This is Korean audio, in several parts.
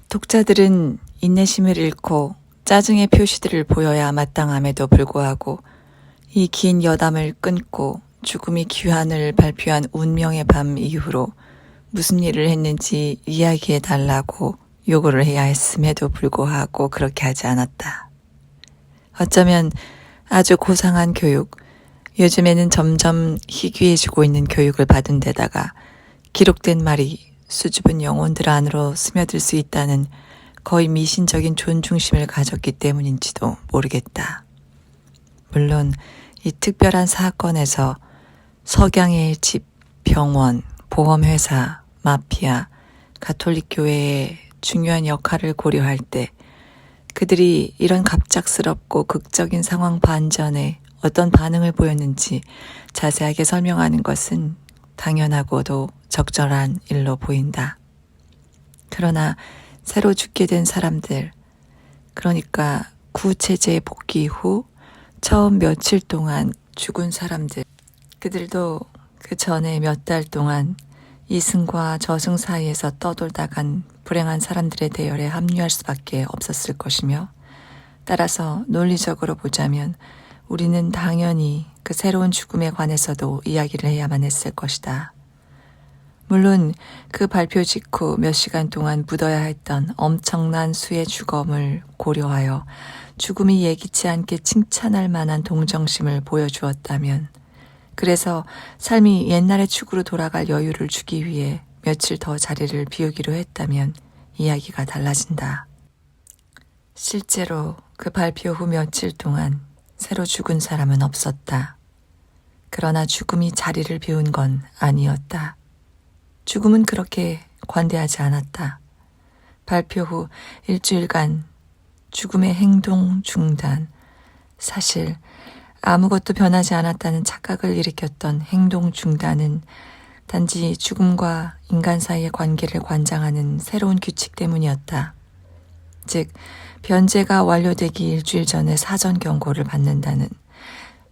독자들은 인내심을 잃고 짜증의 표시들을 보여야 마땅함에도 불구하고 이 긴 여담을 끊고 죽음이 귀환을 발표한 운명의 밤 이후로 무슨 일을 했는지 이야기해 달라고 요구를 해야 했음에도 불구하고 그렇게 하지 않았다. 어쩌면 아주 고상한 교육, 요즘에는 점점 희귀해지고 있는 교육을 받은 데다가 기록된 말이 수줍은 영혼들 안으로 스며들 수 있다는 거의 미신적인 존중심을 가졌기 때문인지도 모르겠다. 물론 이 특별한 사건에서 석양의 집, 병원, 보험회사, 마피아, 가톨릭 교회의 중요한 역할을 고려할 때 그들이 이런 갑작스럽고 극적인 상황 반전에 어떤 반응을 보였는지 자세하게 설명하는 것은 당연하고도 적절한 일로 보인다. 그러나 새로 죽게 된 사람들, 그러니까 구체제 복귀 후 처음 며칠 동안 죽은 사람들, 그들도 그 전에 몇 달 동안 이승과 저승 사이에서 떠돌다간 불행한 사람들의 대열에 합류할 수밖에 없었을 것이며, 따라서 논리적으로 보자면 우리는 당연히 그 새로운 죽음에 관해서도 이야기를 해야만 했을 것이다. 물론 그 발표 직후 몇 시간 동안 묻어야 했던 엄청난 수의 죽음을 고려하여 죽음이 예기치 않게 칭찬할 만한 동정심을 보여주었다면, 그래서 삶이 옛날의 축으로 돌아갈 여유를 주기 위해 며칠 더 자리를 비우기로 했다면 이야기가 달라진다. 실제로 그 발표 후 며칠 동안 새로 죽은 사람은 없었다. 그러나 죽음이 자리를 비운 건 아니었다. 죽음은 그렇게 관대하지 않았다. 발표 후 일주일간 죽음의 행동 중단, 사실 아무것도 변하지 않았다는 착각을 일으켰던 행동 중단은 단지 죽음과 인간 사이의 관계를 관장하는 새로운 규칙 때문이었다. 즉, 변제가 완료되기 일주일 전에 사전 경고를 받는다는,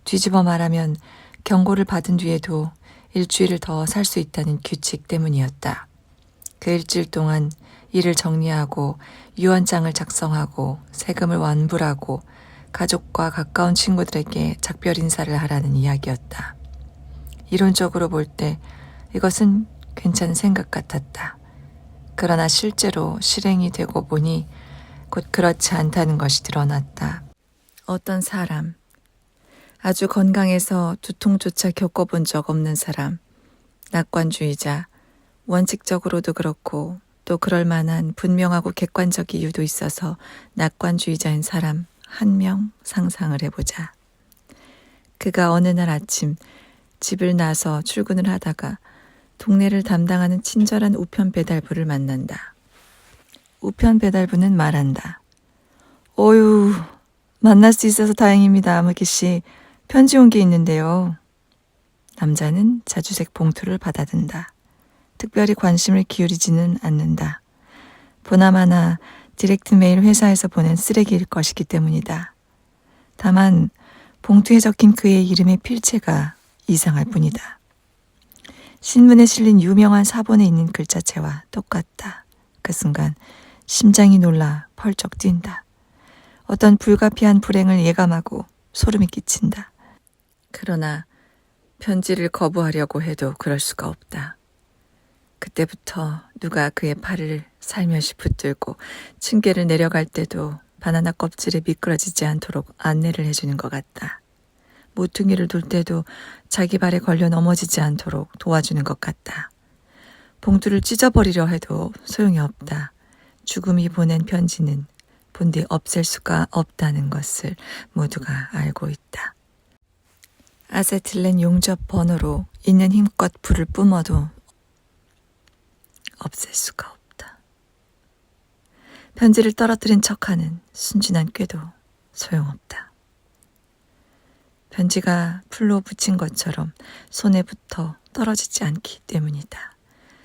뒤집어 말하면 경고를 받은 뒤에도 일주일을 더 살 수 있다는 규칙 때문이었다. 그 일주일 동안 일을 정리하고 유언장을 작성하고 세금을 완불하고 가족과 가까운 친구들에게 작별 인사를 하라는 이야기였다. 이론적으로 볼 때 이것은 괜찮은 생각 같았다. 그러나 실제로 실행이 되고 보니 곧 그렇지 않다는 것이 드러났다. 어떤 사람, 아주 건강해서 두통조차 겪어본 적 없는 사람, 낙관주의자, 원칙적으로도 그렇고 또 그럴 만한 분명하고 객관적 이유도 있어서 낙관주의자인 사람 한 명 상상을 해보자. 그가 어느 날 아침 집을 나서 출근을 하다가 동네를 담당하는 친절한 우편 배달부를 만난다. 우편 배달부는 말한다. 어휴, 만날 수 있어서 다행입니다, 아무기 씨. 편지 온 게 있는데요. 남자는 자주색 봉투를 받아든다. 특별히 관심을 기울이지는 않는다. 보나마나 디렉트 메일 회사에서 보낸 쓰레기일 것이기 때문이다. 다만 봉투에 적힌 그의 이름의 필체가 이상할 뿐이다. 신문에 실린 유명한 사본에 있는 글자체와 똑같다. 그 순간 심장이 놀라 펄쩍 뛴다. 어떤 불가피한 불행을 예감하고 소름이 끼친다. 그러나 편지를 거부하려고 해도 그럴 수가 없다. 그때부터 누가 그의 팔을 살며시 붙들고 층계를 내려갈 때도 바나나 껍질에 미끄러지지 않도록 안내를 해주는 것 같다. 모퉁이를 돌 때도 자기 발에 걸려 넘어지지 않도록 도와주는 것 같다. 봉투를 찢어버리려 해도 소용이 없다. 죽음이 보낸 편지는 본디 없앨 수가 없다는 것을 모두가 알고 있다. 아세틸렌 용접 번호로 있는 힘껏 불을 뿜어도 없앨 수가 없다. 편지를 떨어뜨린 척하는 순진한 꾀도 소용없다. 편지가 풀로 붙인 것처럼 손에 붙어 떨어지지 않기 때문이다.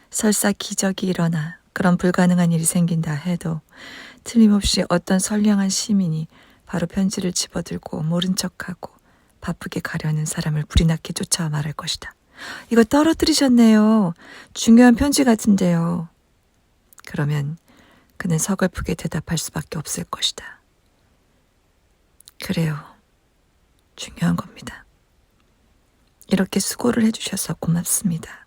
설사 기적이 일어나 그런 불가능한 일이 생긴다 해도 틀림없이 어떤 선량한 시민이 바로 편지를 집어들고 모른 척하고 바쁘게 가려는 사람을 불이 나게 쫓아와 말할 것이다. 이거 떨어뜨리셨네요. 중요한 편지 같은데요. 그러면 그는 서글프게 대답할 수밖에 없을 것이다. 그래요. 중요한 겁니다. 이렇게 수고를 해주셔서 고맙습니다.